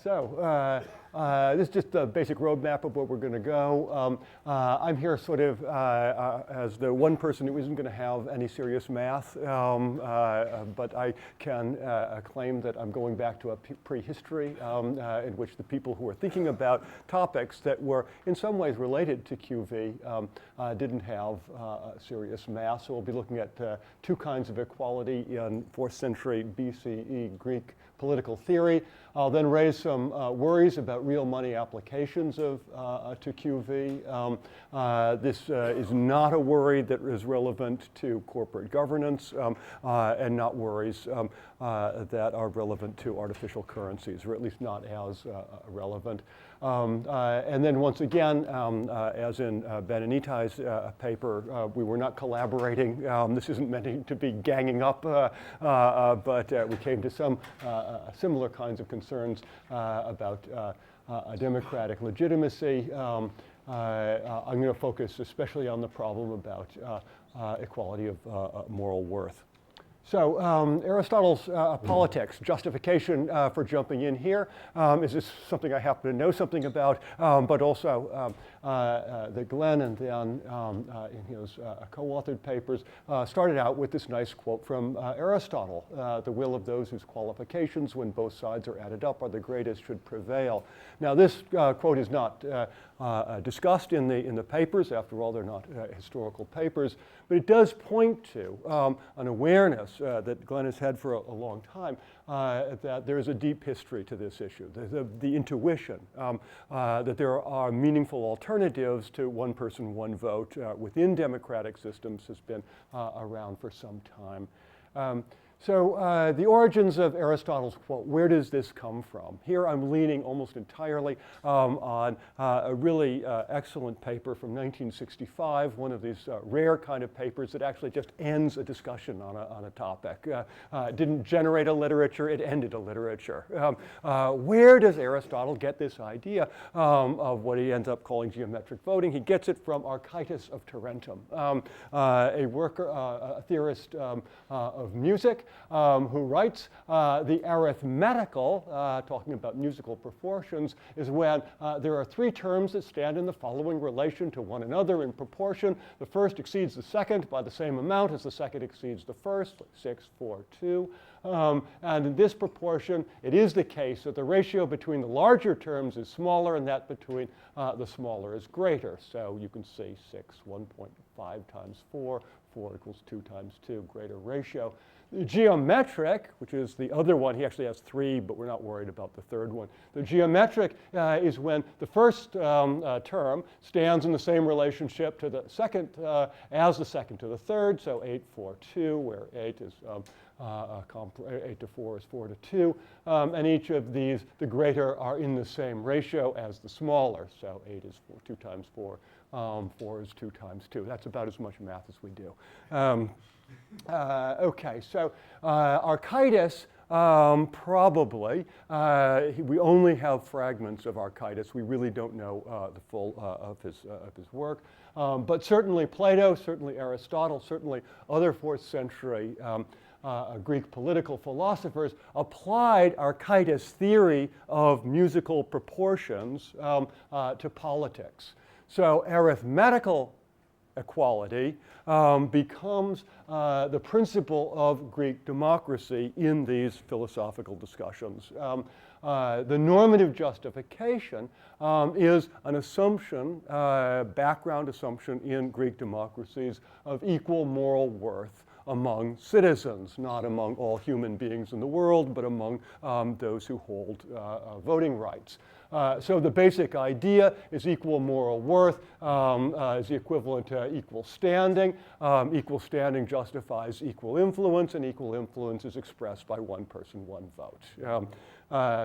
This is just a basic roadmap of where we're going to go. I'm here sort of as the one person who isn't going to have any serious math, but I can claim that I'm going back to a prehistory in which the people who were thinking about topics that were in some ways related to QV didn't have serious math. So we'll be looking at two kinds of equality in 4th century BCE Greek political theory. I'll then raise some worries about real money applications to QV. This is not a worry that is relevant to corporate governance and not worries that are relevant to artificial currencies, or at least not as relevant. And then once again, as in Ben and Itai's paper, we were not collaborating. This isn't meant to be ganging up, but we came to some similar kinds of concerns about democratic legitimacy. I'm going to focus especially on the problem about equality of moral worth. So Aristotle's politics, justification for jumping in here. Is this something I happen to know something about, but also that Glenn and then in his co-authored papers started out with this nice quote from Aristotle. The will of those whose qualifications, when both sides are added up, are the greatest should prevail. Now this quote is not discussed in the papers. After all, they're not historical papers, but it does point to an awareness that Glenn has had for a long time that there is a deep history to this issue. The intuition that there are meaningful alternatives to one person, one vote within democratic systems has been around for some time. So the origins of Aristotle's quote, where does this come from? Here I'm leaning almost entirely on a really excellent paper from 1965, one of these rare kind of papers that actually just ends a discussion on a topic. It didn't generate a literature, it ended a literature. Where does Aristotle get this idea of what he ends up calling geometric voting? He gets it from Archytas of Tarentum, a theorist of music, who writes the arithmetical, talking about musical proportions, is when there are three terms that stand in the following relation to one another in proportion. The first exceeds the second by the same amount as the second exceeds the first, like 6, 4, 2. And in this proportion, it is the case that the ratio between the larger terms is smaller and that between the smaller is greater. So you can see 6, 1.5 times 4, 4 equals 2 times 2, greater ratio. The geometric, which is the other one, he actually has 3, but we're not worried about the third one. The geometric is when the first term stands in the same relationship to the second as the second to the third, so 8, 4, 2, where 8 is 8 to 4 is 4 to 2, and each of these, the greater, are in the same ratio as the smaller, so 8 is 2 times 4, 4 is 2 times 2. That's about as much math as we do. Okay, so Archytas probably, we only have fragments of Archytas. We really don't know the full of his work. But certainly Plato, certainly Aristotle, certainly other 4th century Greek political philosophers applied Archytas' theory of musical proportions to politics. So arithmetical equality becomes the principle of Greek democracy in these philosophical discussions. The normative justification is an assumption, background assumption in Greek democracies of equal moral worth among citizens, not among all human beings in the world, but among those who hold voting rights. So the basic idea is equal moral worth is the equivalent to equal standing. Equal standing justifies equal influence, and equal influence is expressed by one person, one vote.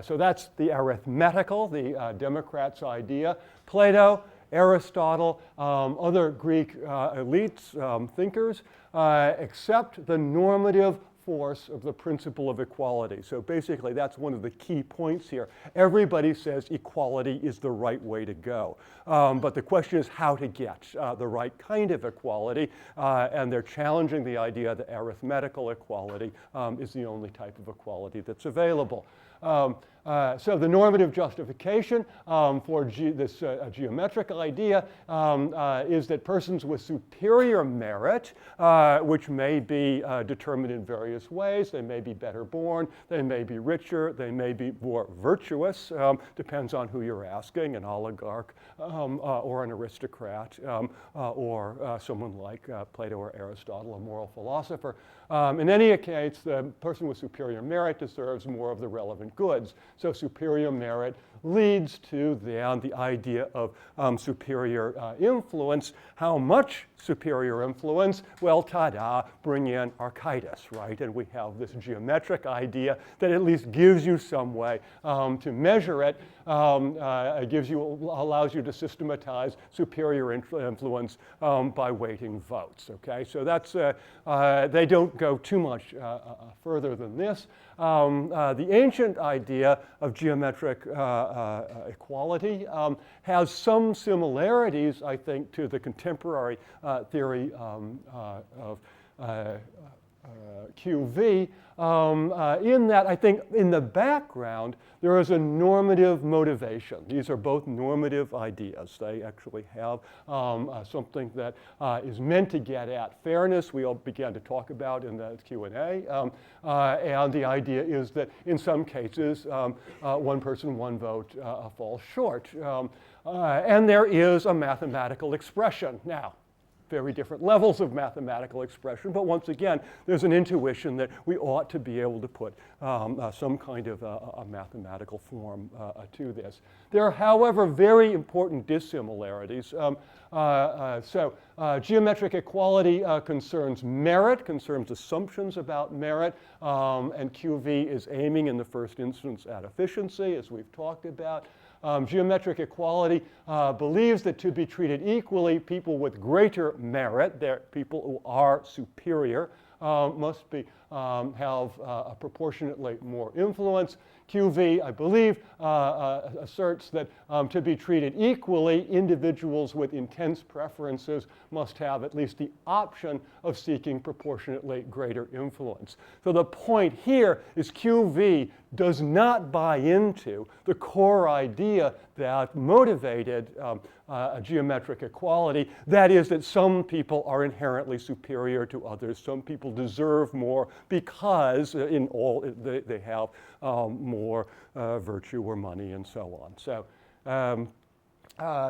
So that's the arithmetical, the Democrats' idea. Plato, Aristotle, other Greek elites, thinkers, accept the normative force of the principle of equality. So basically, that's one of the key points here. Everybody says equality is the right way to go. But the question is how to get the right kind of equality. And they're challenging the idea that arithmetical equality is the only type of equality that's available. So the normative justification for this geometrical idea is that persons with superior merit, which may be determined in various ways, they may be better born, they may be richer, they may be more virtuous, depends on who you're asking, an oligarch or an aristocrat or someone like Plato or Aristotle, a moral philosopher. In any case, the person with superior merit deserves more of the relevant goods. So superior merit leads to the idea of superior influence. How much superior influence? Well, ta-da, bring in Archytas, right? And we have this geometric idea that at least gives you some way to measure it. It allows you to systematize superior influence by weighting votes, okay? So that's, they don't go too much further than this. The ancient idea of geometric equality has some similarities, I think, to the contemporary theory of QV, in that I think in the background there is a normative motivation. These are both normative ideas. They actually have something that is meant to get at fairness. We all began to talk about in the Q&A. And the idea is that in some cases, one person, one vote falls short. And there is a mathematical expression. Now, very different levels of mathematical expression, but once again, there's an intuition that we ought to be able to put some kind of a mathematical form to this. There are, however, very important dissimilarities. Geometric equality concerns merit, concerns assumptions about merit, and QV is aiming in the first instance at efficiency, as we've talked about. Geometric equality believes that to be treated equally, people with greater merit, people who are superior, must be, have proportionately more influence. QV, I believe, asserts that to be treated equally, individuals with intense preferences must have at least the option of seeking proportionately greater influence. So the point here is QV does not buy into the core idea that motivated geometric equality. That is that some people are inherently superior to others. Some people deserve more because in all they have more virtue or money and so on.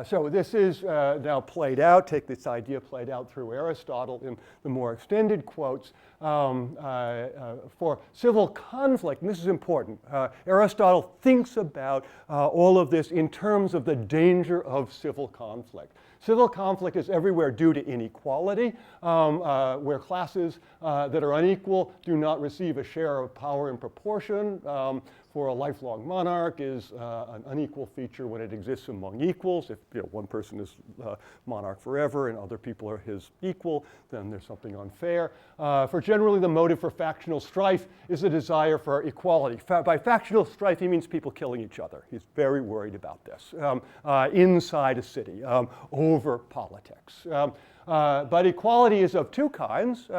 So this is now played out, take this idea played out through Aristotle in the more extended quotes for civil conflict. And this is important. Aristotle thinks about all of this in terms of the danger of civil conflict. Civil conflict is everywhere due to inequality, where classes that are unequal do not receive a share of power in proportion. For a lifelong monarch is an unequal feature when it exists among equals. If one person is monarch forever and other people are his equal, then there's something unfair. For generally the motive for factional strife is a desire for equality. By factional strife, he means people killing each other. He's very worried about this inside a city over politics. But equality is of two kinds,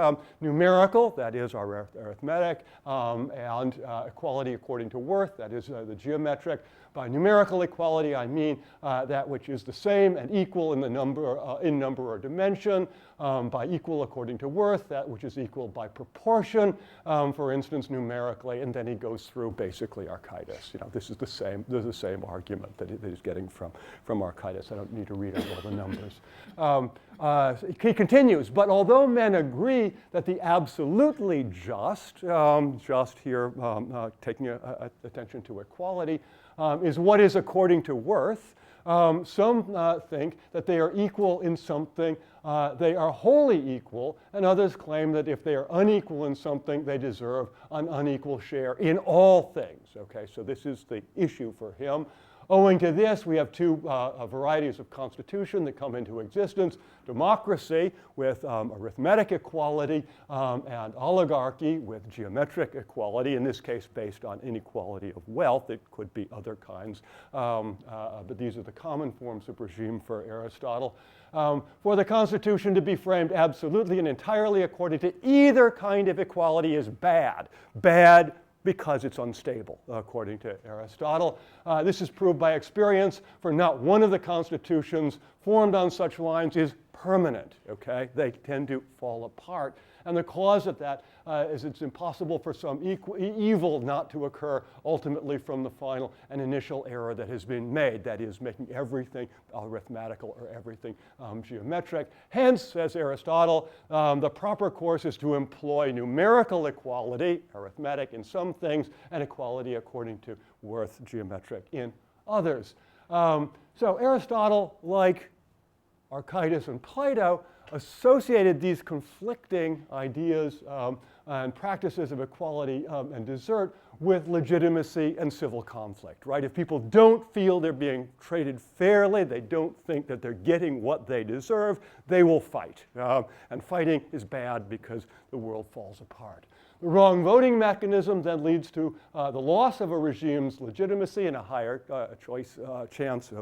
numerical, that is our arithmetic, and equality according to worth, that is the geometric. By numerical equality, I mean that which is the same and equal in number or dimension. By equal according to worth, that which is equal by proportion, for instance, numerically. And then he goes through basically Archytas. This is the same argument that he's getting from Archytas. I don't need to read out all the numbers. He continues, but although men agree that the absolutely just here taking attention to equality, is what is according to worth. Some think that they are equal in something, they are wholly equal, and others claim that if they are unequal in something, they deserve an unequal share in all things. Okay, so this is the issue for him. Owing to this, we have two varieties of constitution that come into existence: democracy with arithmetic equality and oligarchy with geometric equality, in this case based on inequality of wealth. It could be other kinds, but these are the common forms of regime for Aristotle. For the Constitution to be framed absolutely and entirely according to either kind of equality is bad. Bad because it's unstable, according to Aristotle. This is proved by experience, for not one of the constitutions formed on such lines is permanent, okay? They tend to fall apart. And the cause of that is it's impossible for some evil not to occur ultimately from the final and initial error that has been made, that is, making everything arithmetical or everything geometric. Hence, says Aristotle, the proper course is to employ numerical equality, arithmetic in some things, and equality according to worth, geometric in others. So Aristotle, like Archytas and Plato, associated these conflicting ideas and practices of equality and desert with legitimacy and civil conflict, right? If people don't feel they're being treated fairly, they don't think that they're getting what they deserve, they will fight. And fighting is bad because the world falls apart. The wrong voting mechanism then leads to the loss of a regime's legitimacy and a higher chance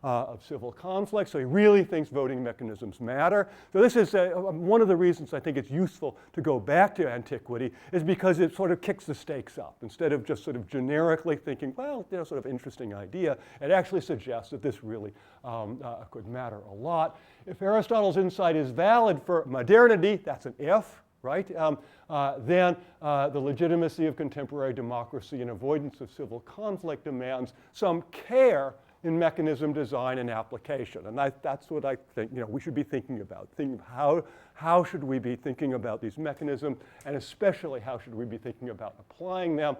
of civil conflict. So he really thinks voting mechanisms matter. So this is one of the reasons I think it's useful to go back to antiquity, is because it sort of kicks the stakes up. Instead of just sort of generically thinking, well, sort of interesting idea, it actually suggests that this really could matter a lot. If Aristotle's insight is valid for modernity, that's an if, right? Then the legitimacy of contemporary democracy and avoidance of civil conflict demands some care in mechanism design and application. And that's what I think we should be thinking about. Thinking of how should we be thinking about these mechanisms, and especially how should we be thinking about applying them.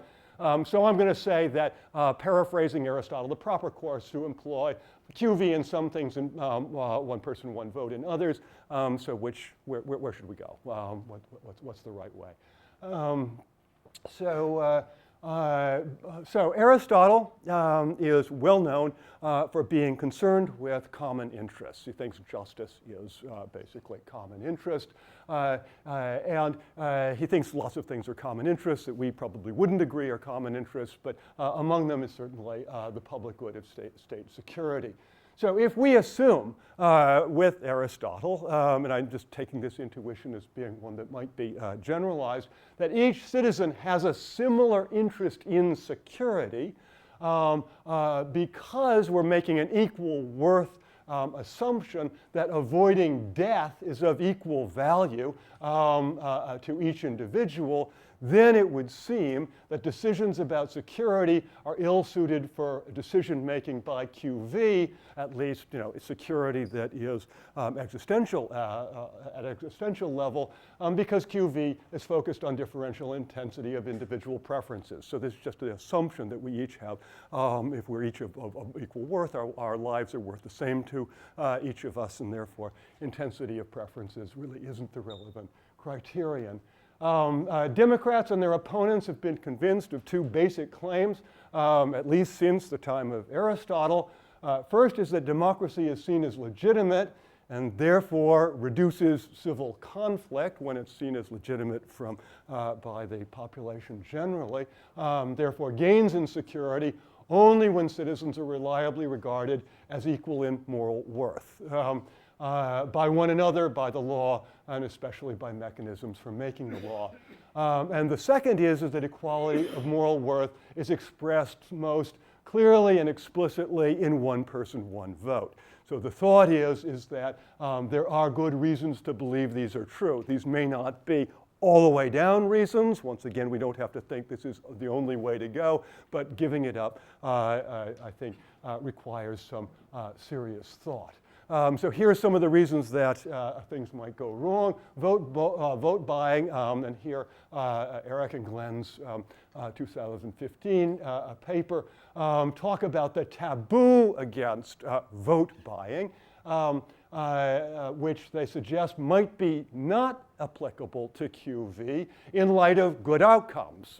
So I'm going to say that, paraphrasing Aristotle, the proper course to employ QV in some things and one person, one vote in others. So where should we go? What's the right way? So Aristotle is well known for being concerned with common interests. He thinks justice is basically common interest. And he thinks lots of things are common interests that we probably wouldn't agree are common interests, but among them is certainly the public good of state security. So if we assume with Aristotle, and I'm just taking this intuition as being one that might be generalized, that each citizen has a similar interest in security because we're making an equal worth assumption that avoiding death is of equal value to each individual, then it would seem that decisions about security are ill-suited for decision-making by QV, at least security that is existential at existential level, because QV is focused on differential intensity of individual preferences. So this is just the assumption that we each have. If we're each of equal worth, our lives are worth the same to each of us, and therefore intensity of preferences really isn't the relevant criterion. Democrats and their opponents have been convinced of two basic claims, at least since the time of Aristotle. First is that democracy is seen as legitimate and therefore reduces civil conflict when it's seen as legitimate by the population generally. Therefore gains in security only when citizens are reliably regarded as equal in moral worth. By one another, by the law, and especially by mechanisms for making the law. And the second is that equality of moral worth is expressed most clearly and explicitly in one person, one vote. So the thought is that there are good reasons to believe these are true. These may not be all the way down reasons. Once again, we don't have to think this is the only way to go, but giving it up, I think, requires some serious thought. So here are some of the reasons that things might go wrong. Vote buying, and here Eric and Glenn's 2015 paper talk about the taboo against vote buying, which they suggest might be not applicable to QV in light of good outcomes,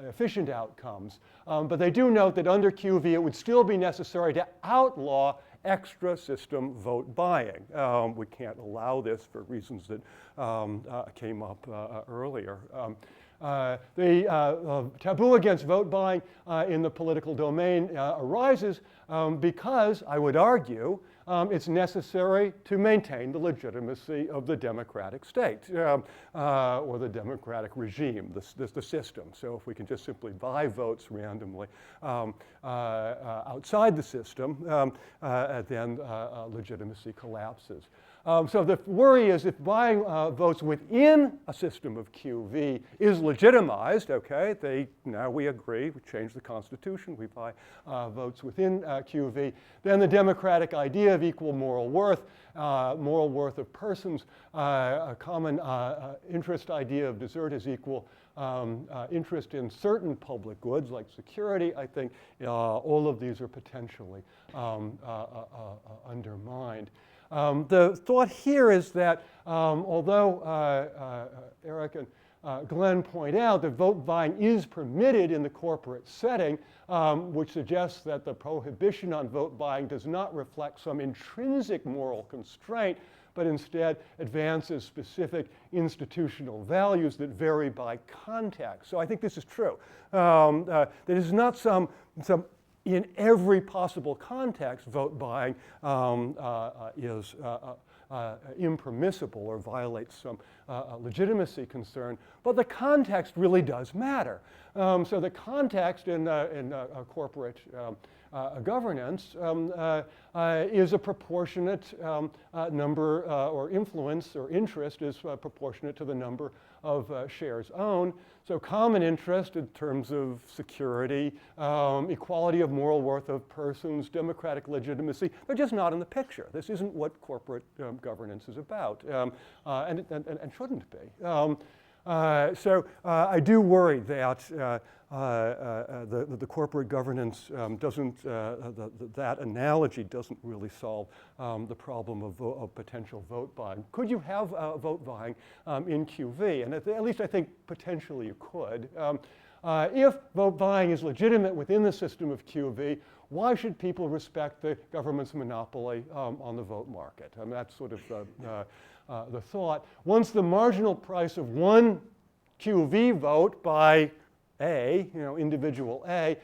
efficient outcomes. But they do note that under QV it would still be necessary to outlaw extra system vote buying. We can't allow this for reasons that came up earlier. The taboo against vote buying in the political domain arises because, I would argue, it's necessary to maintain the legitimacy of the democratic state or the democratic regime, the system. So if we can just simply buy votes randomly outside the system, then legitimacy collapses. So the worry is if buying votes within a system of QV is legitimized, okay, now we agree, we change the Constitution, we buy votes within QV, then the democratic idea of equal moral worth of persons, a common interest idea of desert is equal interest in certain public goods like security, I think all of these are potentially undermined. The thought here is that although Eric and Glenn point out that vote buying is permitted in the corporate setting, which suggests that the prohibition on vote buying does not reflect some intrinsic moral constraint, but instead advances specific institutional values that vary by context. So I think this is true. That is not some in every possible context, vote buying is impermissible or violates some legitimacy concern, but the context really does matter. So the context in corporate governance is a proportionate number or influence or interest is proportionate to the number of shares owned. So common interest in terms of security, equality of moral worth of persons, democratic legitimacy, they're just not in the picture. This isn't what corporate governance is about, and shouldn't be. So I do worry that the corporate governance doesn't, that analogy doesn't really solve the problem of potential vote buying. Could you have vote buying in QV? And at least I think potentially you could. If vote buying is legitimate within the system of QV, why should people respect the government's monopoly on the vote market? I mean, that's sort of the thought. Once the marginal price of one QV vote by A, individual A,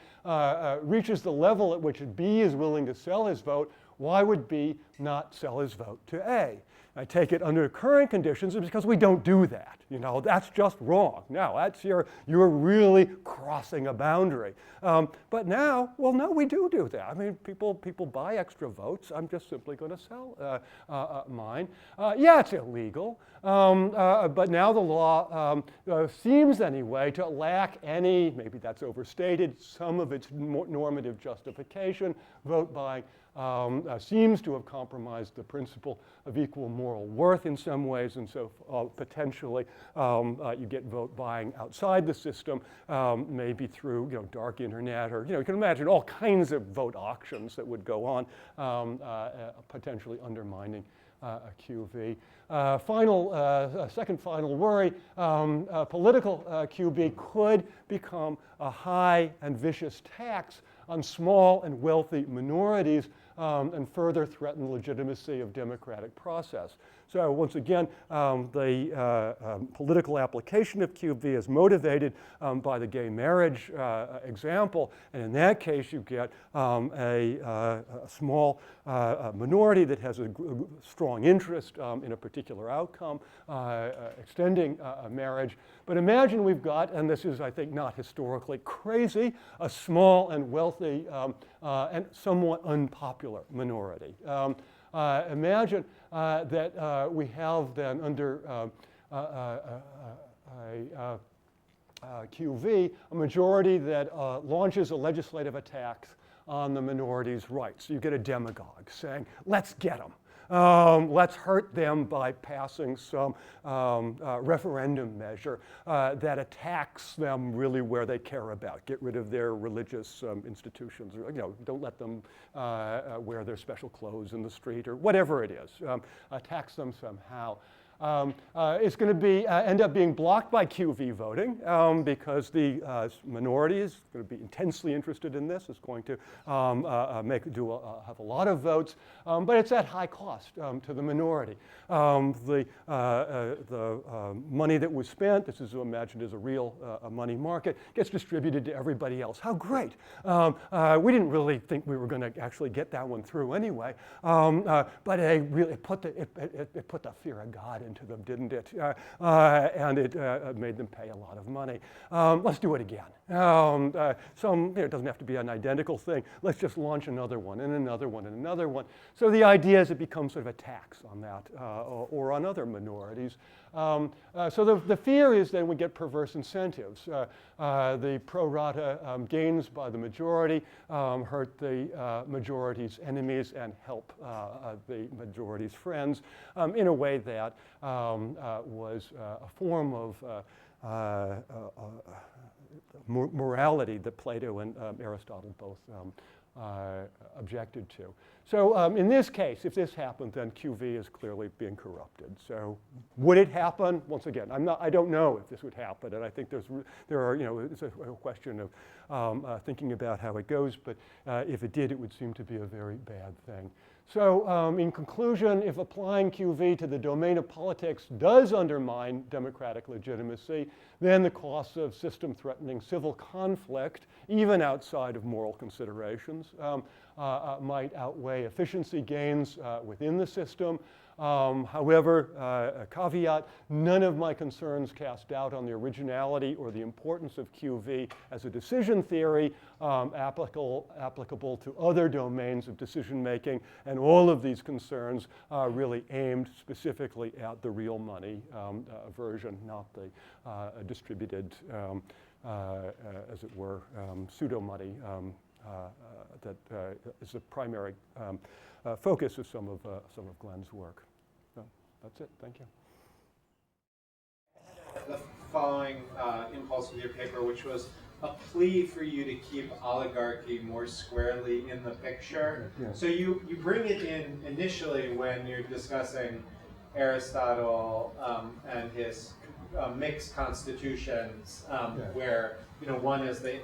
reaches the level at which B is willing to sell his vote, why would B not sell his vote to A? I take it under current conditions it's because we don't do that. That's just wrong. No, that's you're really crossing a boundary. But now, well, no, we do that. I mean, people buy extra votes. I'm just simply going to sell mine. Yeah, it's illegal. But now the law seems anyway to lack any, maybe that's overstated, some of its normative justification. Vote buying seems to have compromised the principle of equal moral worth in some ways, and so potentially you get vote buying outside the system, maybe through dark internet, or you can imagine all kinds of vote auctions that would go on, potentially undermining QV. Second final worry, political QV could become a high and vicious tax on small and wealthy minorities and further threaten the legitimacy of democratic process. So once again, the political application of QV is motivated by the gay marriage example, and in that case you get a small minority that has a strong interest in a particular outcome, extending a marriage. But imagine we've got, and this is I think not historically crazy, a small and wealthy and somewhat unpopular minority. Imagine that we have then under QV a majority that launches a legislative attack on the minority's rights. You get a demagogue saying, let's get them. Let's hurt them by passing some referendum measure that attacks them really where they care about. Get rid of their religious institutions. Don't let them wear their special clothes in the street or whatever it is. Attacks them somehow. It's going to be end up being blocked by QV voting because the minority is going to be intensely interested in this. It's going to have a lot of votes, but it's at high cost to the minority. The money that was spent, this is imagined as a real money market, gets distributed to everybody else. How great! We didn't really think we were going to actually get that one through anyway, but it put the fear of God into them, didn't it? And it made them pay a lot of money. Let's do it again. It doesn't have to be an identical thing. Let's just launch another one and another one and another one. So the idea is it becomes sort of a tax on that or on other minorities. So the fear is that we get perverse incentives. The pro rata gains by the majority hurt the majority's enemies and help the majority's friends in a way that was a form of morality that Plato and Aristotle both objected to. So in this case, if this happened, then QV is clearly being corrupted. So would it happen? Once again, I don't know if this would happen, and I think it's a question of thinking about how it goes. But if it did, it would seem to be a very bad thing. So in conclusion, if applying QV to the domain of politics does undermine democratic legitimacy, then the costs of system-threatening civil conflict, even outside of moral considerations, might outweigh efficiency gains within the system. However, a caveat, none of my concerns cast doubt on the originality or the importance of QV as a decision theory applicable to other domains of decision making, and all of these concerns are really aimed specifically at the real money version, not the distributed, as it were, pseudo money that is the primary focus of some of Glenn's work. So that's it. Thank you. The following impulse with your paper, which was a plea for you to keep oligarchy more squarely in the picture. Yeah. So you bring it in initially when you're discussing Aristotle and his mixed constitutions, where one is the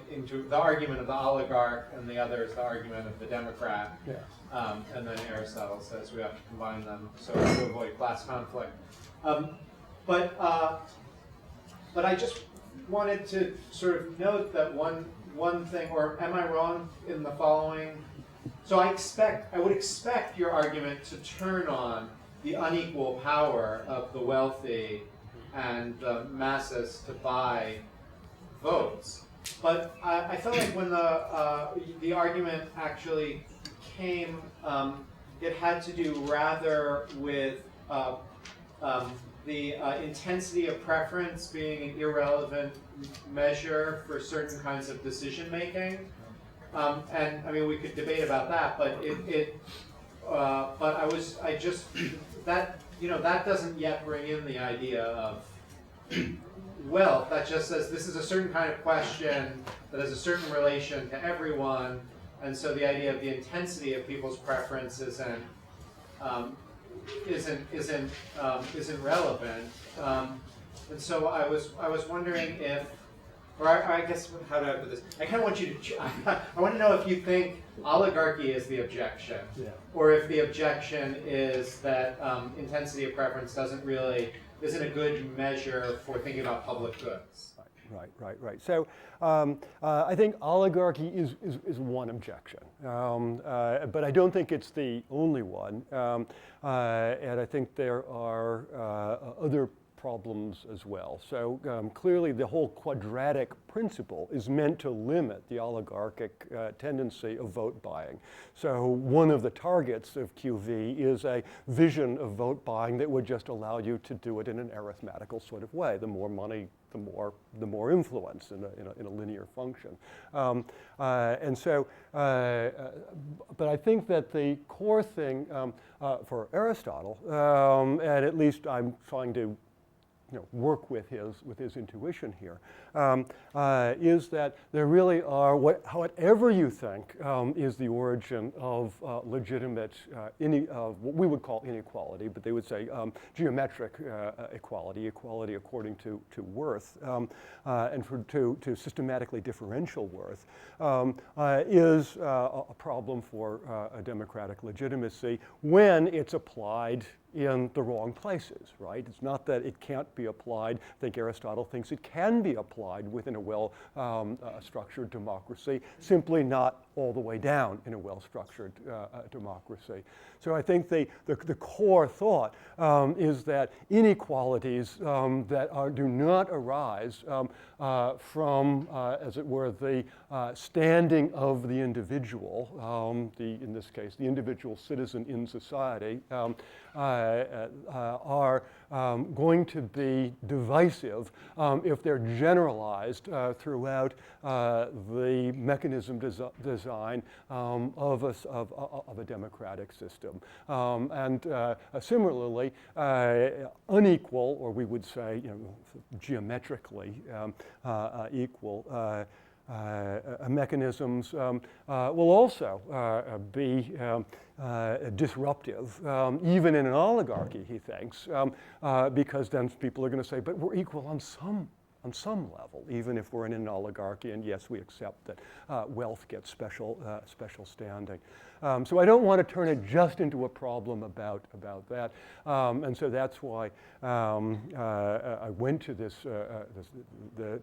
argument of the oligarch and the other is the argument of the democrat. Yeah. And then Aristotle says we have to combine them so as to avoid class conflict. But I just wanted to sort of note that one thing, or am I wrong in the following? So I would expect your argument to turn on the unequal power of the wealthy and the masses to buy votes. But I felt like when the argument actually came, it had to do rather with the intensity of preference being an irrelevant measure for certain kinds of decision making. And I mean, we could debate about that, but that doesn't yet bring in the idea of wealth. That just says this is a certain kind of question that has a certain relation to everyone, and so the idea of the intensity of people's preference isn't relevant. And so I was wondering if, or I guess how do I put this? I kind of want you to. I want to know if you think oligarchy is the objection, or if the objection is that intensity of preference isn't a good measure for thinking about public goods. Right. So I think oligarchy is one objection, but I don't think it's the only one, and I think there are other problems as well. So clearly the whole quadratic principle is meant to limit the oligarchic tendency of vote buying. So one of the targets of QV is a vision of vote buying that would just allow you to do it in an arithmetical sort of way. The more money, the more influence in a linear function. And so, but I think that the core thing for Aristotle, and at least I'm trying to work with his intuition here, is that there really are, whatever you think is the origin of legitimate, what we would call inequality, but they would say geometric equality according to worth, and to systematically differential worth, is a problem for a democratic legitimacy when it's applied in the wrong places, right? It's not that it can't be applied. I think Aristotle thinks it can be applied within a well-structured democracy, simply not all the way down in a well-structured democracy. So I think the core thought is that inequalities that do not arise from, as it were, the standing of the individual, in this case, the individual citizen in society, are going to be divisive if they're generalized throughout the mechanism design of a democratic system. And similarly, unequal, or we would say geometrically equal mechanisms will also be disruptive, even in an oligarchy, he thinks, because then people are going to say, but we're equal on some level, even if we're in an oligarchy, and yes, we accept that wealth gets special standing. So I don't want to turn it just into a problem about that, and so that's why I went to this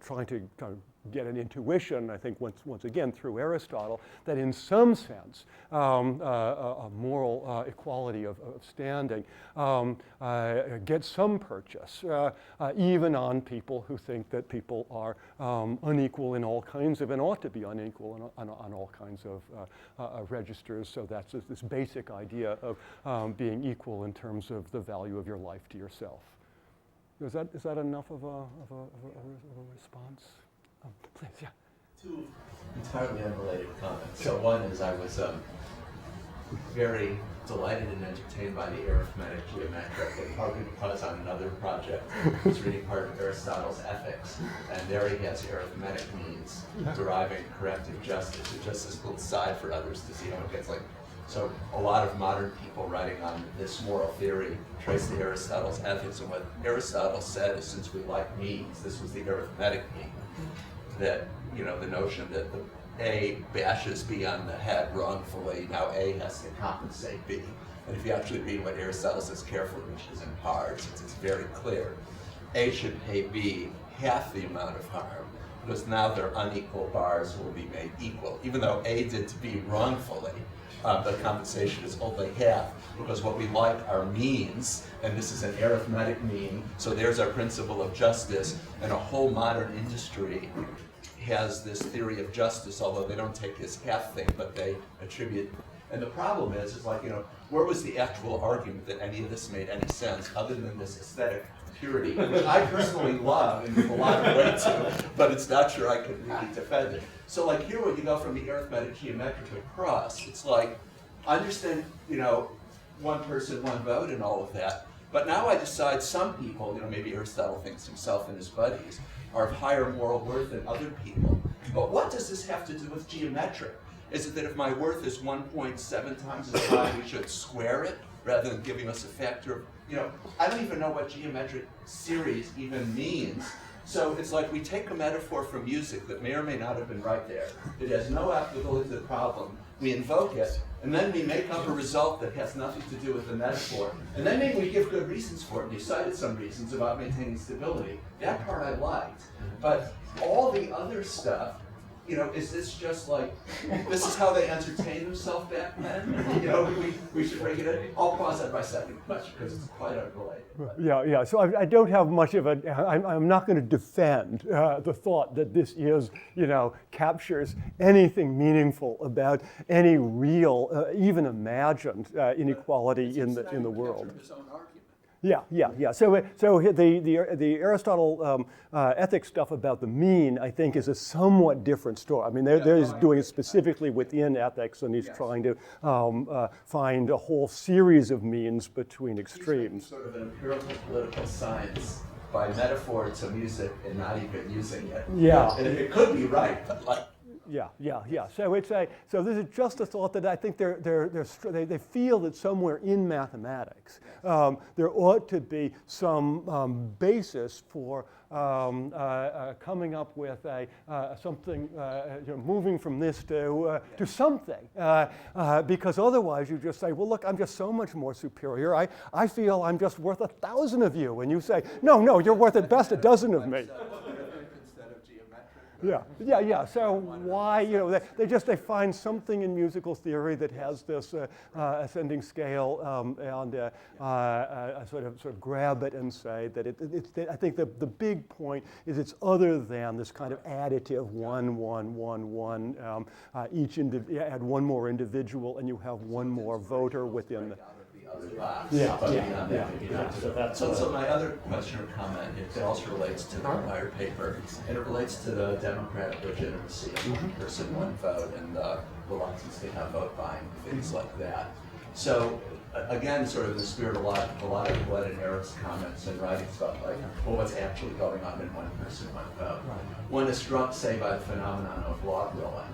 trying to kind of get an intuition, I think once again through Aristotle, that in some sense a moral equality of standing gets some purchase, even on people who think that people are unequal in all kinds of, and ought to be unequal on all kinds of registers. So that's this basic idea of being equal in terms of the value of your life to yourself. Is that enough of a response? Please, yeah. Two entirely unrelated comments. So one is I was very delighted and entertained by the arithmetic geometric, and partly because on another project I was reading part of Aristotle's Ethics, and there he has arithmetic means deriving corrective justice, or just as little side for others to see how it gets like. So a lot of modern people writing on this moral theory trace to Aristotle's Ethics, and what Aristotle said is, since we like means, this was the arithmetic mean, that, the notion that the A bashes B on the head wrongfully, now A has to compensate B. And if you actually read what Aristotle says carefully, which isn't hard, since it's very clear, A should pay B half the amount of harm, because now their unequal bars will be made equal. Even though A did to B wrongfully, the compensation is only half, because what we like are means, and this is an arithmetic mean, so there's our principle of justice, and a whole modern industry has this theory of justice, although they don't take his half thing, but they attribute. And the problem is like, where was the actual argument that any of this made any sense, other than this aesthetic purity, which I personally love and give a lot of weight to, but it's not sure I could really defend it. So like here when you go from the arithmetic geometric across, it's like, I understand, one person, one vote and all of that, but now I decide some people, maybe Aristotle thinks himself and his buddies, are of higher moral worth than other people. But what does this have to do with geometric? Is it that if my worth is 1.7 times as high, we should square it rather than giving us a factor of, I don't even know what geometric series even means. So it's like we take a metaphor from music that may or may not have been right there. It has no applicability to the problem. We invoke it, and then we make up a result that has nothing to do with the metaphor. And then maybe we give good reasons for it. You cited some reasons about maintaining stability. That part I liked. But all the other stuff, is this just like, this is how they entertain themselves back then? We should break it in. I'll pause that by second question because it's quite unrelated. Yeah. So I don't have much of I'm not going to defend the thought that this is, captures anything meaningful about any real, even imagined inequality in the world. Yeah. So the Aristotle ethics stuff about the mean, I think, is a somewhat different story. I mean, he's doing it specifically within ethics, and he's trying to find a whole series of means between extremes. Sort of an empirical political science by metaphor to music and not even using it. Yeah. And it could be right, but like. Yeah. So this is just a thought that I think they feel that somewhere in mathematics there ought to be some basis for coming up with something, moving from this to something, because otherwise you just say, well, look, I'm just so much more superior. I feel I'm just worth 1,000 of you, and you say, no, you're worth at best a dozen of me. Yeah. So why, they find something in musical theory that has this ascending scale, and sort of grab it and say that I think the big point is it's other than this kind of additive 1, 1, 1, 1. Add one more individual, and you have one more voter within the. So my other question or comment, it also relates to the prior paper, and it relates to the democratic legitimacy of one person, one vote, and the reluctance to have vote buying, things like that. So again, sort of in the spirit of a lot of Glenn and Eric's comments and writing stuff like, well, what's actually going on in one person, one vote. One is struck, say, by the phenomenon of log rolling,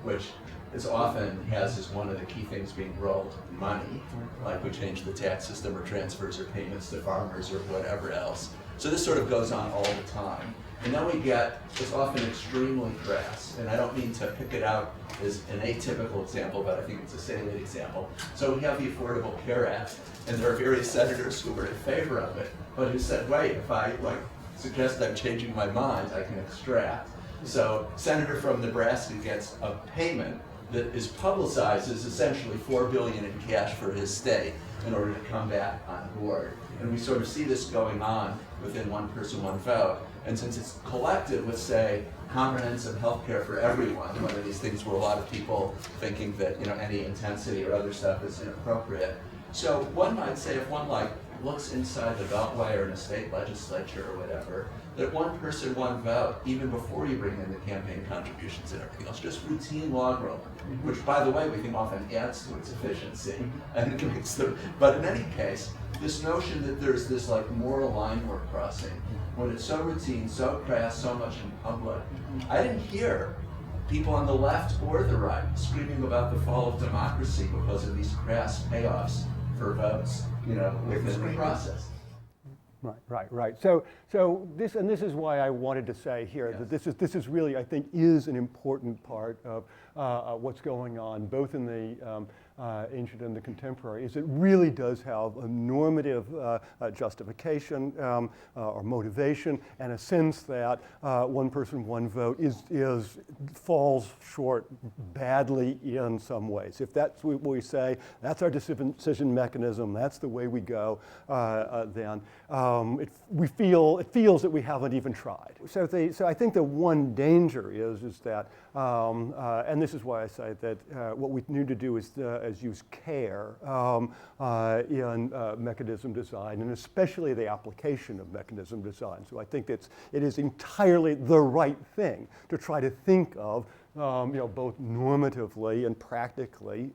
which is often has as one of the key things being rolled money, like we change the tax system or transfers or payments to farmers or whatever else. So this sort of goes on all the time. And then we get, it's often extremely crass, and I don't mean to pick it out as an atypical example, but I think it's a salient example. So we have the Affordable Care Act, and there are various senators who were in favor of it, but who said, wait, if I suggest I'm changing my mind, I can extract. So Senator from Nebraska gets a payment that is publicized as essentially $4 billion in cash for his state in order to come back on board. And we sort of see this going on within one person, one vote. And since it's collected with, say, comprehensive health care for everyone, one of these things where a lot of people thinking that any intensity or other stuff is inappropriate. So one might say if one looks inside the Beltway or in a state legislature or whatever, that one person, one vote, even before you bring in the campaign contributions and everything else, just routine log rolling, which, by the way, we think often adds to its efficiency. And it makes but in any case, this notion that there's this moral line we're crossing, when it's so routine, so crass, so much in public, I didn't hear people on the left or the right screaming about the fall of democracy because of these crass payoffs for votes, within the process. Right. So this is why I wanted to say here that this is really, I think, is an important part of what's going on both in the ancient and the contemporary. Is it really does have a normative justification or motivation, and a sense that one person, one vote falls short badly in some ways. If that's what we say, that's our decision mechanism. That's the way we go. Then. It feels that we haven't even tried. So I think the one danger is that, and this is why I say that what we need to do is use care in mechanism design, and especially the application of mechanism design. So I think it is entirely the right thing to try to think of both normatively and practically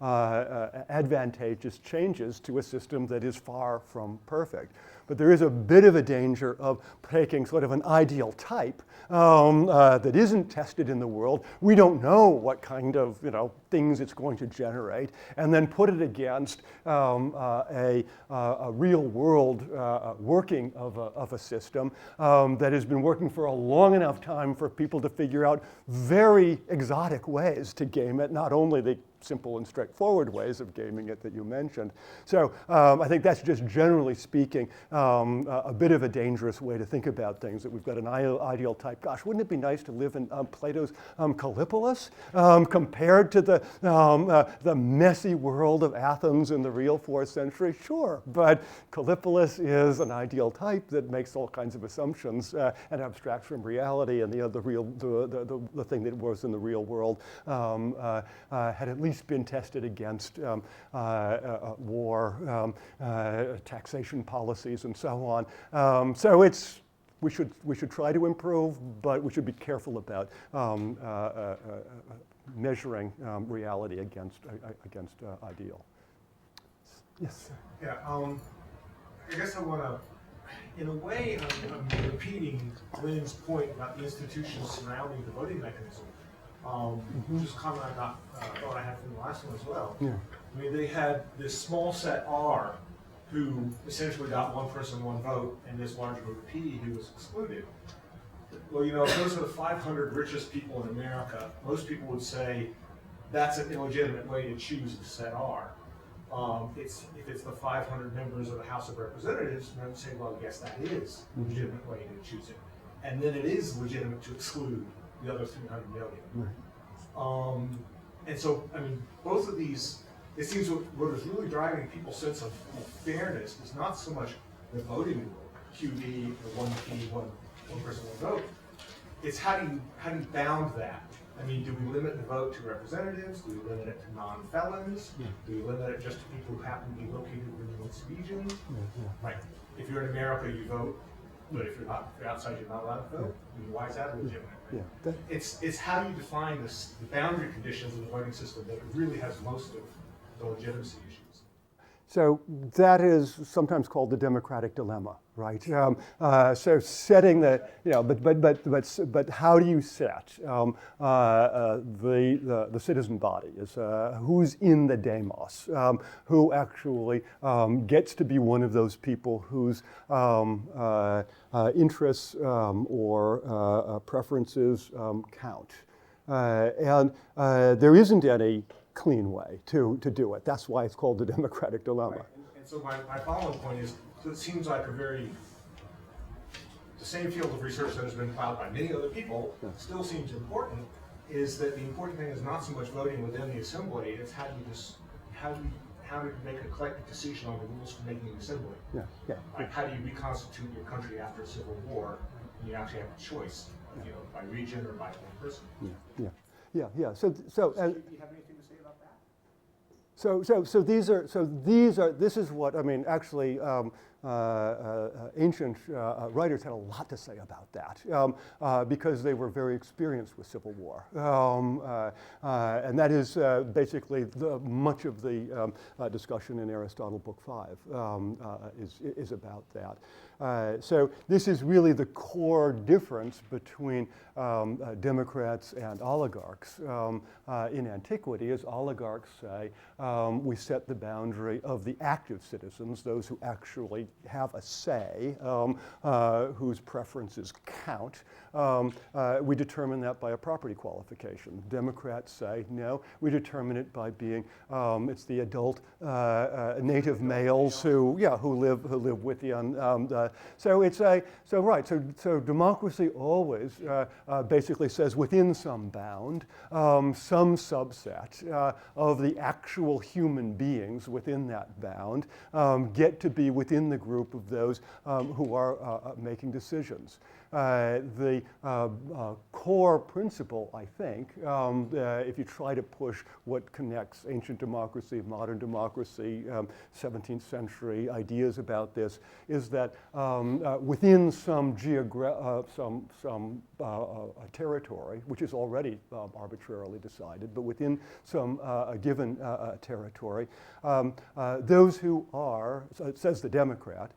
advantageous changes to a system that is far from perfect. But there is a bit of a danger of taking sort of an ideal type that isn't tested in the world. We don't know what kind of things it's going to generate, and then put it against a real world working of a system that has been working for a long enough time for people to figure out very exotic ways to game it, not only the simple and straightforward ways of gaming it that you mentioned. So I think that's just generally speaking a bit of a dangerous way to think about things, that we've got an ideal type. Gosh, wouldn't it be nice to live in Plato's Callipolis compared to the messy world of Athens in the real 4th century? Sure, but Callipolis is an ideal type that makes all kinds of assumptions and abstracts from reality, and the thing that was in the real world had at least been tested against war, taxation policies, and so on. So we should try to improve, but we should be careful about measuring reality against ideal. Yes. Yeah. I guess I want to in a way, I'm repeating Lynn's point about the institutions surrounding the voting mechanism, which is a comment thought I had from the last one as well. Yeah. I mean, they had this small set R who essentially got one person, one vote, and this large group P who was excluded. Well, you know, if those are the 500 richest people in America, most people would say that's an illegitimate way to choose the set R. If it's the 500 members of the House of Representatives, they would say, well, yes, that is a legitimate way to choose it. And then it is legitimate to exclude the other 300 million. Right. And so, I mean, both of these, it seems what is really driving people's sense of fairness is not so much the voting rule, QD, or 1P, one person, one vote. It's how do you bound that? I mean, do we limit the vote to representatives? Do we limit it to non-felons? Yeah. Do we limit it just to people who happen to be located within this region? Yeah. Right. If you're in America, you vote, but if you're outside, you're not allowed to vote. I mean, why is that legitimate? Yeah. It's how do you define the boundary conditions of the voting system that really has most of the legitimacy issues. So that is sometimes called the democratic dilemma, right? So setting the, you know, but how do you set the citizen body? Is who's in the demos? Who actually gets to be one of those people whose interests or preferences count? And there isn't any clean way to do it. That's why it's called the democratic dilemma. Right. And so my following point is, so it seems like the same field of research that has been plowed by many other people, still seems important, is that the important thing is not so much voting within the assembly, it's how do you make a collective decision on the rules for making an assembly. Yeah. Like how do you reconstitute your country after a civil war, and you actually have a choice, you know, by region or by one person. Yeah. So Do you have anything to say about that? This is what, I mean, actually, ancient writers had a lot to say about that because they were very experienced with civil war. And that is basically much of the discussion in Aristotle Book 5 is about that. So this is really the core difference between democrats and oligarchs in antiquity, is oligarchs say we set the boundary of the active citizens, those who actually have a say, whose preferences count. We determine that by a property qualification. Democrats say, no, we determine it by being, it's the adult native males who live within. So democracy always basically says within some bound, some subset of the actual human beings within that bound get to be within the group of those who are making decisions. The core principle, I think, if you try to push what connects ancient democracy, modern democracy, 17th century ideas about this, is that within some territory, which is already arbitrarily decided, but within some given territory, those who are, so it says the Democrat,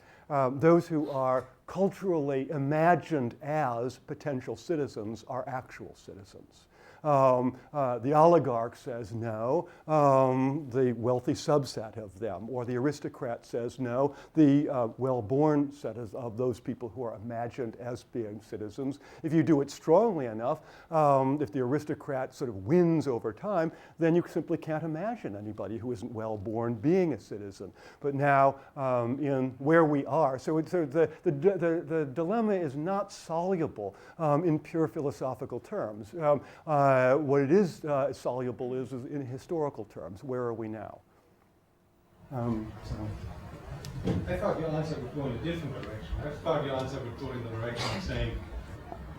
those who are culturally imagined as potential citizens are actual citizens. The oligarch says no, the wealthy subset of them, or the aristocrat says no, the well-born set of those people who are imagined as being citizens. If you do it strongly enough, if the aristocrat sort of wins over time, then you simply can't imagine anybody who isn't well-born being a citizen. But now, in where we are, so the dilemma is not soluble in pure philosophical terms. What it is soluble is in historical terms. Where are we now? I thought your answer would go in a different direction. I thought your answer would go in the direction of saying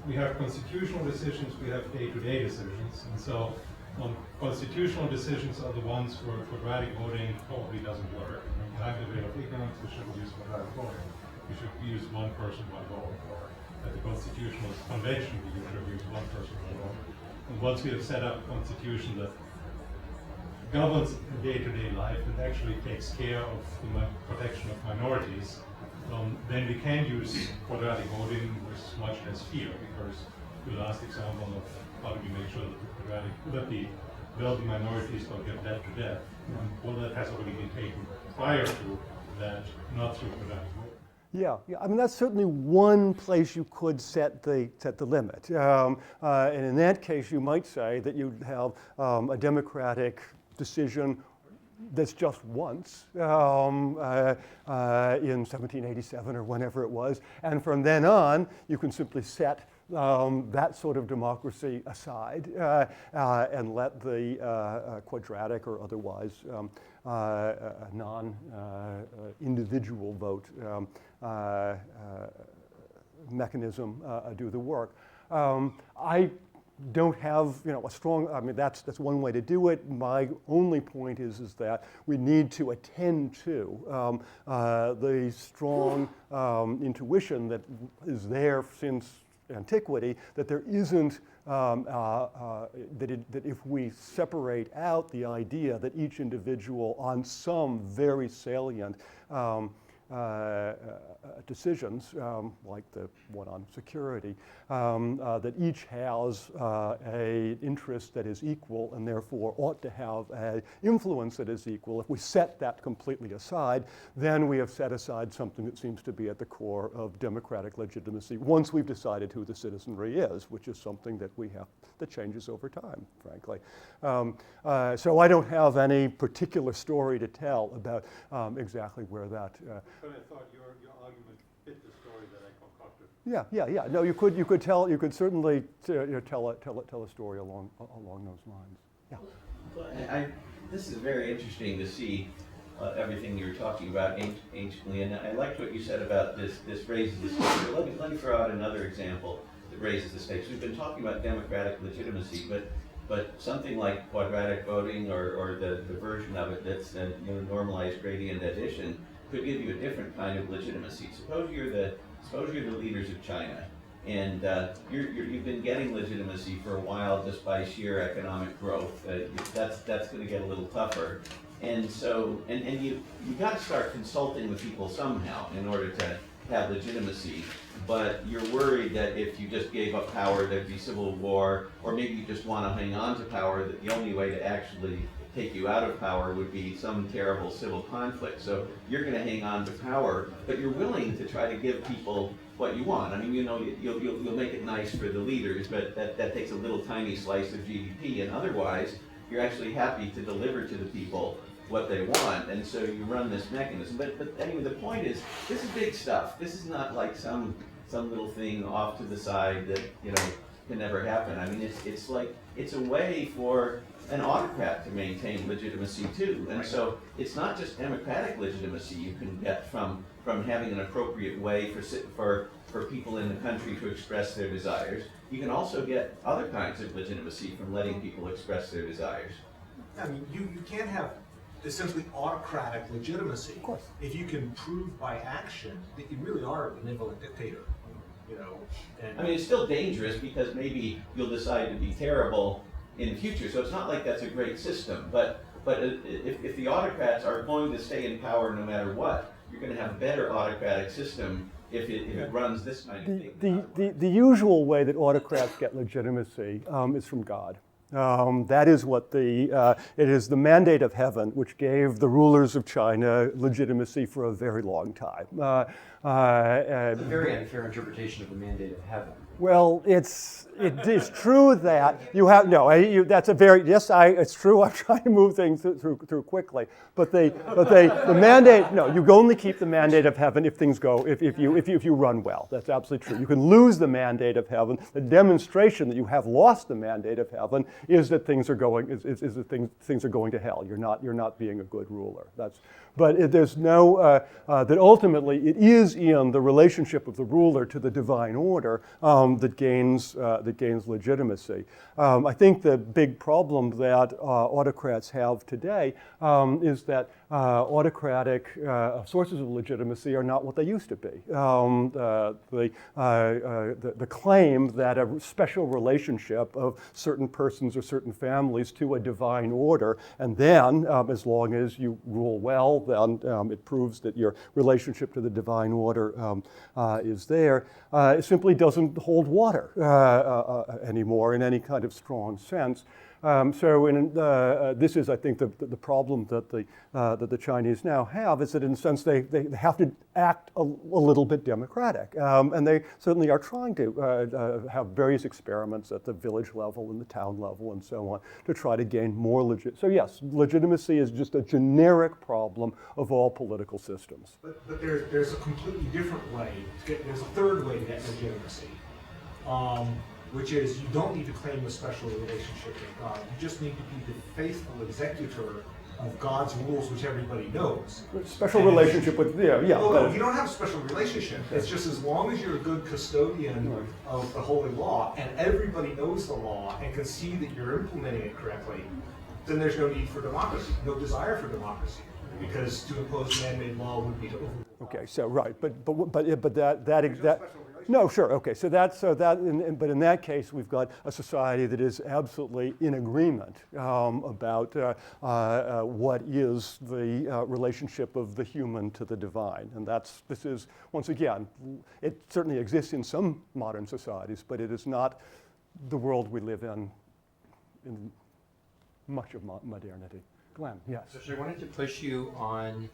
we have constitutional decisions, we have day-to-day decisions, and so constitutional decisions are the ones where quadratic voting probably doesn't work. In a bit of ignorance, we shouldn't use quadratic voting. We should use one person, one vote, or at the constitutional convention we should use one person, one vote. And once we have set up a constitution that governs day-to-day life and actually takes care of the protection of minorities, then we can use quadratic voting with much less fear, because the last example of how do we make sure that the wealthy minorities don't get led to death, all that has already been taken prior to that, not through quadratic voting. Yeah, I mean, that's certainly one place you could set the limit. And in that case, you might say that you'd have a democratic decision that's just once in 1787 or whenever it was. And from then on, you can simply set that sort of democracy aside and let the quadratic or otherwise non-individual vote mechanism do the work. I don't have, a strong, I mean, that's one way to do it. My only point is that we need to attend to the strong intuition that is there since antiquity, that there isn't, that if we separate out the idea that each individual on some very salient decisions, like the one on security, that each has an interest that is equal and therefore ought to have an influence that is equal. If we set that completely aside, then we have set aside something that seems to be at the core of democratic legitimacy once we've decided who the citizenry is, which is something that that changes over time, frankly. So I don't have any particular story to tell about exactly where that But I thought your argument fit the story that I concocted. Yeah. No, you could certainly tell a story along those lines. Yeah. Well, this is very interesting to see everything you're talking about anciently, and I liked what you said about this raises the stakes. Let me throw out another example that raises the stakes. We've been talking about democratic legitimacy, but something like quadratic voting or the version of it that's normalized gradient addition could give you a different kind of legitimacy. Suppose you're the leaders of China, and you've been getting legitimacy for a while just by sheer economic growth. That's going to get a little tougher, and so you got to start consulting with people somehow in order to have legitimacy. But you're worried that if you just gave up power, there'd be civil war, or maybe you just want to hang on to power, that the only way to actually take you out of power would be some terrible civil conflict. So you're going to hang on to power, but you're willing to try to give people what you want. I mean, you'll make it nice for the leaders, but that takes a little tiny slice of GDP, and otherwise, you're actually happy to deliver to the people what they want, and so you run this mechanism. But anyway, the point is, this is big stuff. This is not like some little thing off to the side that can never happen. I mean, it's a way for an autocrat to maintain legitimacy too, and so it's not just democratic legitimacy you can get from having an appropriate way for people in the country to express their desires. You can also get other kinds of legitimacy from letting people express their desires. I mean, you can't have essentially autocratic legitimacy if you can prove by action that you really are a benevolent dictator. I mean, it's still dangerous because maybe you'll decide to be terrible in the future. So it's not like that's a great system. But if the autocrats are going to stay in power no matter what, you're going to have a better autocratic system if it runs this kind of thing. The usual way that autocrats get legitimacy is from God. That is what it is the mandate of heaven which gave the rulers of China legitimacy for a very long time. A very unfair interpretation of the mandate of heaven. Well, it is true that you have that's a very it's true. I'm trying to move things through quickly, but the mandate. No, you only keep the mandate of heaven if things go if you run well. That's absolutely true. You can lose the mandate of heaven. The demonstration that you have lost the mandate of heaven is that things are going things are going to hell. You're not being a good ruler. But there's no that ultimately it is in the relationship of the ruler to the divine order that gains legitimacy. I think the big problem that autocrats have today is that autocratic sources of legitimacy are not what they used to be. The claim that a special relationship of certain persons or certain families to a divine order, and then as long as you rule well, then it proves that your relationship to the divine order is there, it simply doesn't hold water anymore in any kind of strong sense. This is, I think, the problem that the Chinese now have, is that in a sense they have to act a little bit democratic. And they certainly are trying to have various experiments at the village level and the town level and so on to try to gain more So yes, legitimacy is just a generic problem of all political systems. But there's a completely different way to get, there's a third way to get legitimacy, which is you don't need to claim a special relationship with God. You just need to be the faithful executor of God's rules, which everybody knows. Special relationship with, yeah. No, you don't have a special relationship. It's just as long as you're a good custodian of the holy law and everybody knows the law and can see that you're implementing it correctly, then there's no need for democracy, no desire for democracy, because to impose man-made law would be to overrule. Okay, so right, but that no, sure, okay, but in that case, we've got a society that is absolutely in agreement about what is the relationship of the human to the divine, and this is, once again, it certainly exists in some modern societies, but it is not the world we live in much of modernity. Glenn, yes. So I wanted to push you on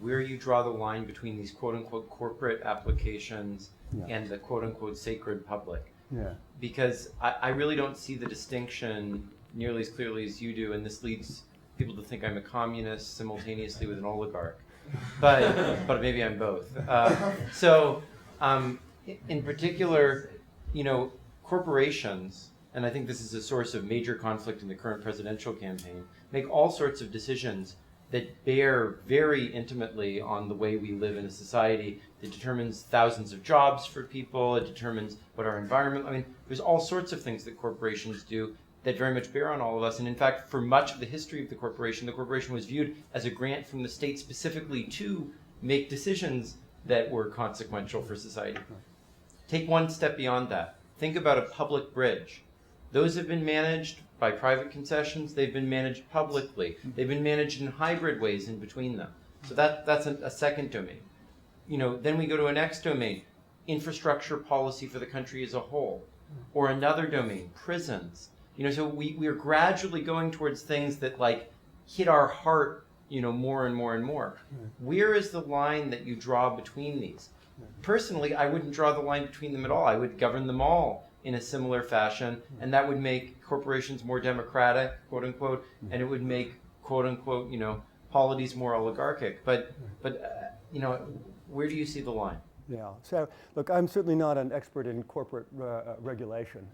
where you draw the line between these quote-unquote corporate applications and the quote-unquote sacred public. Yeah. Because I really don't see the distinction nearly as clearly as you do, and this leads people to think I'm a communist simultaneously with an oligarch. But maybe I'm both. In particular, corporations, and I think this is a source of major conflict in the current presidential campaign, make all sorts of decisions that bear very intimately on the way we live in a society that determines thousands of jobs for people, it determines what our environment, there's all sorts of things that corporations do that very much bear on all of us. And in fact, for much of the history of the corporation was viewed as a grant from the state specifically to make decisions that were consequential for society. Take one step beyond that. Think about a public bridge. Those have been managed by private concessions. They've been managed publicly. They've been managed in hybrid ways in between them. So that's a second domain. Then we go to a next domain, infrastructure policy for the country as a whole. Or another domain, prisons. So we are gradually going towards things that hit our heart, more and more and more. Where is the line that you draw between these? Personally, I wouldn't draw the line between them at all. I would govern them all in a similar fashion, and that would make corporations more democratic, quote unquote, and it would make, quote unquote, polities more oligarchic. But where do you see the line? Yeah. So, look, I'm certainly not an expert in corporate regulation,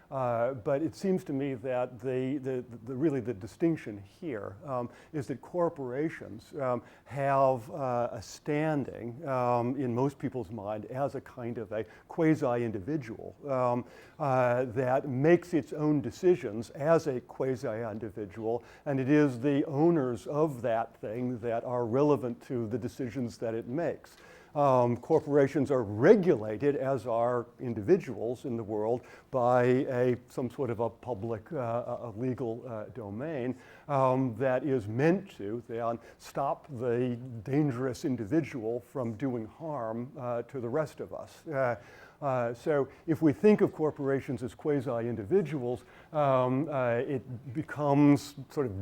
but it seems to me that really the distinction here is that corporations have a standing in most people's mind as a kind of a quasi-individual that makes its own decisions as a quasi-individual, and it is the owners of that thing that are relevant to the decisions that it makes. Corporations are regulated, as are individuals in the world, by some sort of a public legal domain that is meant to then stop the dangerous individual from doing harm to the rest of us. So if we think of corporations as quasi-individuals, it becomes sort of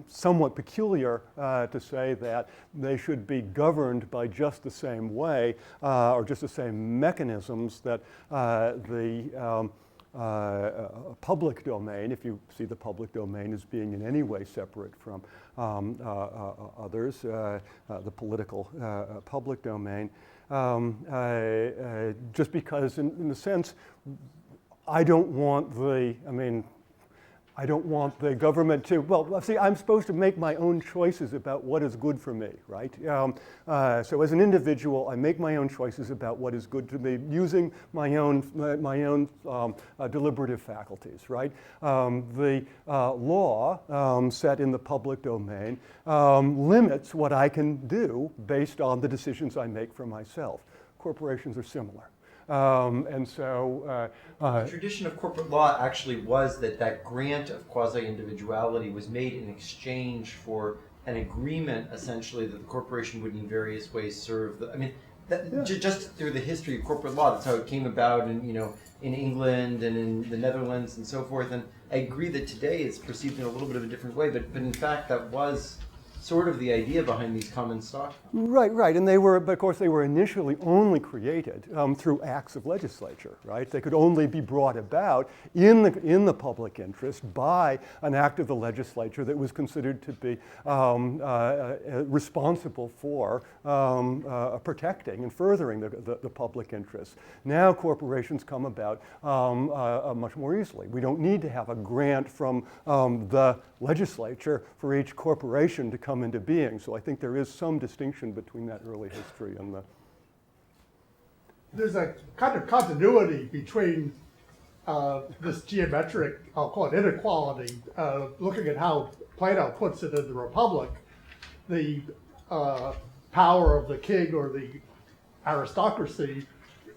somewhat peculiar to say that they should be governed by just the same way or just the same mechanisms that the public domain, if you see the public domain as being in any way separate from others, the political public domain, just because in a sense, I don't want the government to, well, see, I'm supposed to make my own choices about what is good for me, right? So as an individual, I make my own choices about what is good to me using my own deliberative faculties, right? The law set in the public domain limits what I can do based on the decisions I make for myself. Corporations are similar. The tradition of corporate law actually was that grant of quasi-individuality was made in exchange for an agreement, essentially, that the corporation would in various ways serve Just through the history of corporate law, that's how it came about, and in England and in the Netherlands and so forth. And I agree that today it's perceived in a little bit of a different way, but in fact that was sort of the idea behind these common stock. Right, and but of course they were initially only created through acts of legislature, right? They could only be brought about in the public interest by an act of the legislature that was considered to be responsible for protecting and furthering the public interest. Now corporations come about much more easily. We don't need to have a grant from the legislature for each corporation to come into being. So I think there is some distinction between that early history and the... There's a kind of continuity between this geometric, I'll call it inequality, looking at how Plato puts it in the Republic, the power of the king or the aristocracy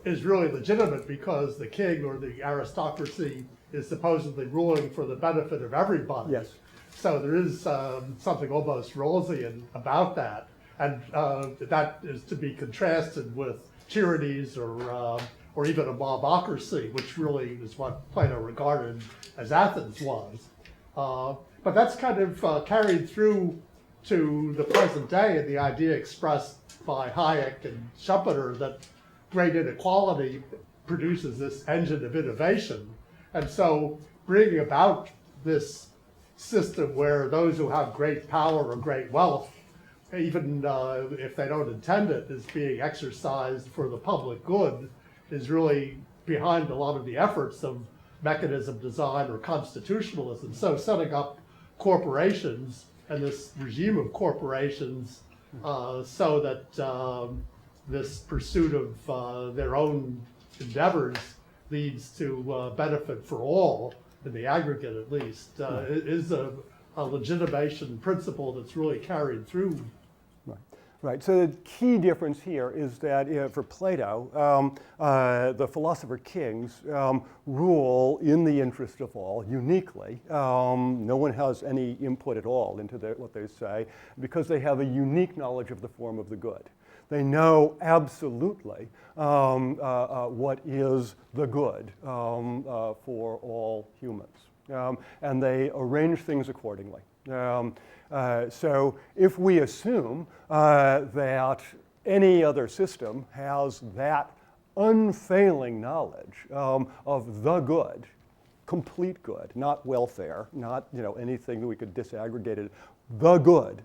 is really legitimate because the king or the aristocracy is supposedly ruling for the benefit of everybody. Yes. So there is something almost Rawlsian about that, and that is to be contrasted with tyrannies or even a mobocracy, which really is what Plato regarded as Athens was. But that's kind of carried through to the present day, and the idea expressed by Hayek and Schumpeter that great inequality produces this engine of innovation. And so bringing about this system where those who have great power or great wealth, even if they don't intend it, is being exercised for the public good, is really behind a lot of the efforts of mechanism design or constitutionalism. So setting up corporations and this regime of corporations so that this pursuit of their own endeavors leads to benefit for all, in the aggregate at least, is a legitimation principle that's really carried through. Right. So the key difference here is that for Plato, the philosopher kings rule in the interest of all uniquely. No one has any input at all into what they say because they have a unique knowledge of the form of the good. They know absolutely what is the good for all humans, and they arrange things accordingly. So if we assume that any other system has that unfailing knowledge of the good, complete good, not welfare, not anything that we could disaggregate it, the good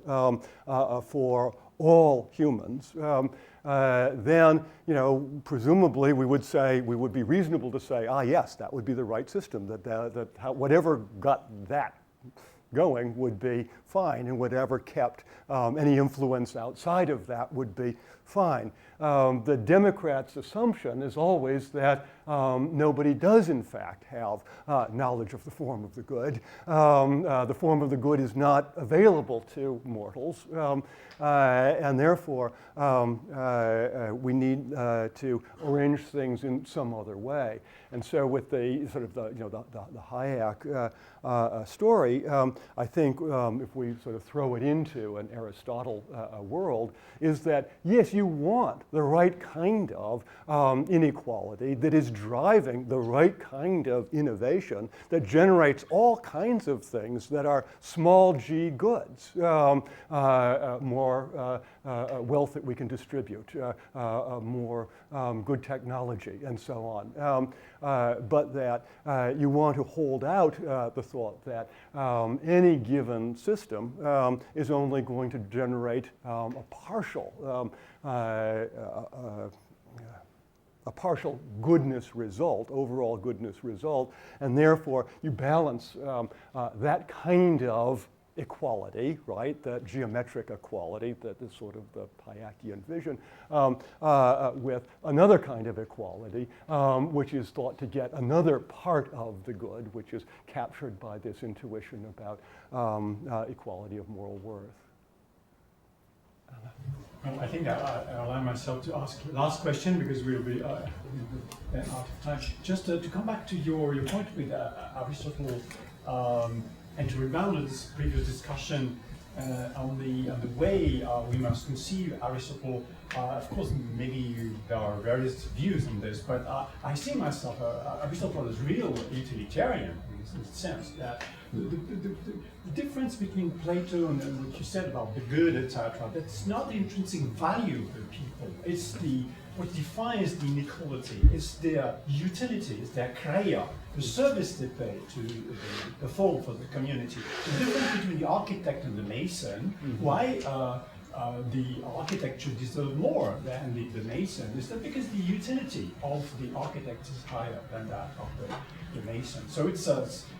for all humans, then presumably we would be reasonable to say, yes, that would be the right system. That whatever got that going would be fine, and whatever kept any influence outside of that would be fine. The Democrats' assumption is always that nobody does in fact have knowledge of the form of the good. The form of the good is not available to mortals, and therefore we need to arrange things in some other way. And so with the sort of the Hayek story, I think if we sort of throw it into an Aristotle world, is that yes, you want the right kind of inequality that is driving the right kind of innovation that generates all kinds of things that are small g goods, more wealth that we can distribute, more good technology, and so on. But that you want to hold out the thought that any given system is only going to generate a partial goodness result, overall goodness result, and therefore you balance that kind of equality, right, that geometric equality, that is sort of the Hayekian vision, with another kind of equality, which is thought to get another part of the good, which is captured by this intuition about equality of moral worth. I think I'll allow myself to ask the last question because we'll be out of time. Just to come back to your point with Aristotle, and to rebound on this previous discussion, on the way we must conceive Aristotle. Of course, maybe there are various views on this, but I see myself, Aristotle is real utilitarian in the sense that the difference between Plato and what you said about the good, etc., that's not the intrinsic value of the people. It's what defines the inequality. It's their utility, it's their kreia, the service they pay to the folk for the community. The difference between the architect and the mason, why the architect should deserve more than the mason, is that because the utility of the architect is higher than that of the mason. So it's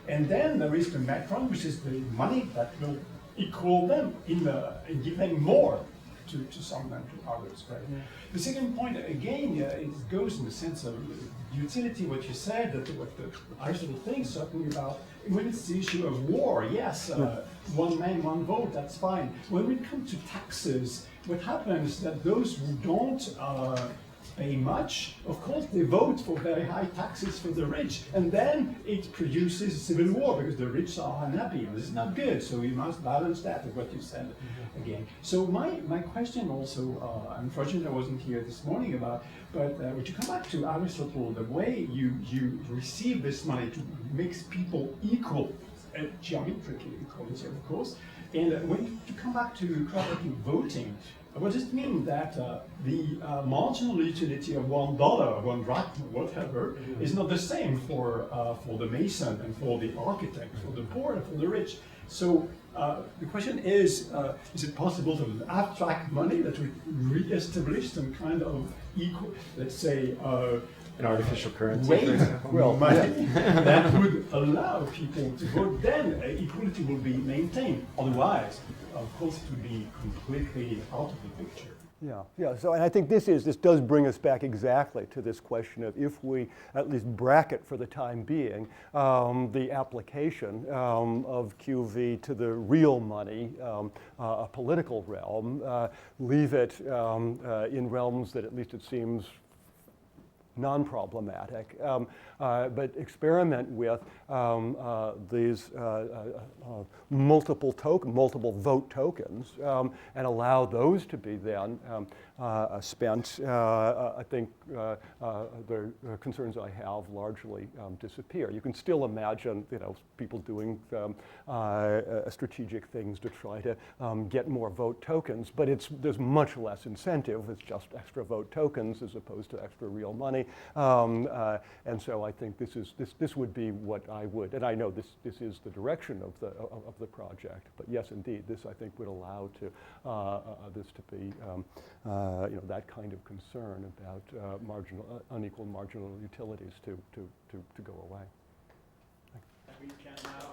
and then there is the metron, which is the money that will equal them in giving more to some than to others, right? Yeah. The second point, again, it goes in the sense of utility, what you said, that what the Aristotle thinks certainly about, when it's the issue of war, yes, one man, one vote, that's fine. When we come to taxes, what happens is that those who don't pay much, of course they vote for very high taxes for the rich, and then it produces a civil war because the rich are unhappy. This is not good, so we must balance that with what you said again. So my question also, unfortunately I wasn't here this morning about, but would you come back to Aristotle, the way you receive this money to make people equal, geometrically equality of course, and when you come back to cooperative voting, what does it mean that the marginal utility of $1, one drachma, whatever, is not the same for the mason and for the architect, for the poor and for the rich? So the question is it possible to abstract money that would re-establish some kind of equal, let's say, an artificial currency, weight Well, money that would allow people to vote? Then equality will be maintained. Otherwise, of course, it would be completely out of the picture. Yeah. So, and I think this does bring us back exactly to this question of, if we at least bracket for the time being the application of QV to the real money, a political realm, leave it in realms that at least it seems non-problematic, but experiment with these multiple vote tokens, and allow those to be then spent. I think the concerns I have largely disappear. You can still imagine, people doing strategic things to try to get more vote tokens, but there's much less incentive. It's just extra vote tokens as opposed to extra real money. And so I think this would be what I would, and I know this is the direction of the project. But yes, indeed, this I think would allow this to be that kind of concern about unequal marginal utilities to go away. We can now